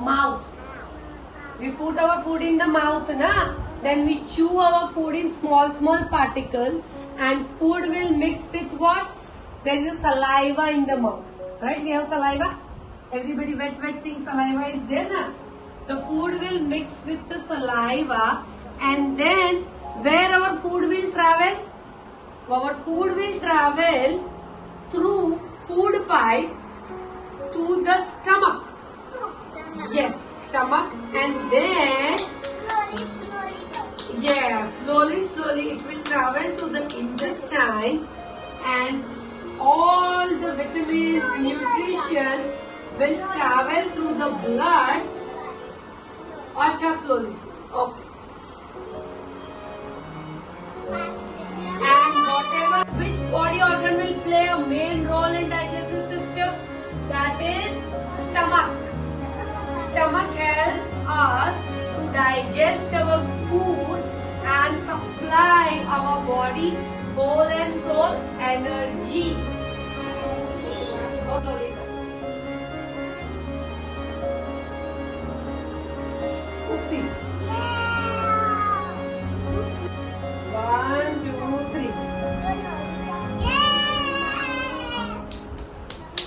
Mouth. We put our food in the mouth, na? Then we chew our food in small particles, and food will mix with what? There is a saliva in the mouth, right? We have saliva. Everybody wet thing, saliva is there, na? The food will mix with the saliva, and then where our food will travel? Our food will travel through food pipe to the stomach. Yes, stomach, and then slowly it will travel to the intestines, and all the vitamins, nutrition will travel through the blood. Acha, slowly. Okay. And which body organ will play a main role in digestive system? That is stomach. Stomach helps us to digest our food and supply our body whole and soul energy. Oopsie.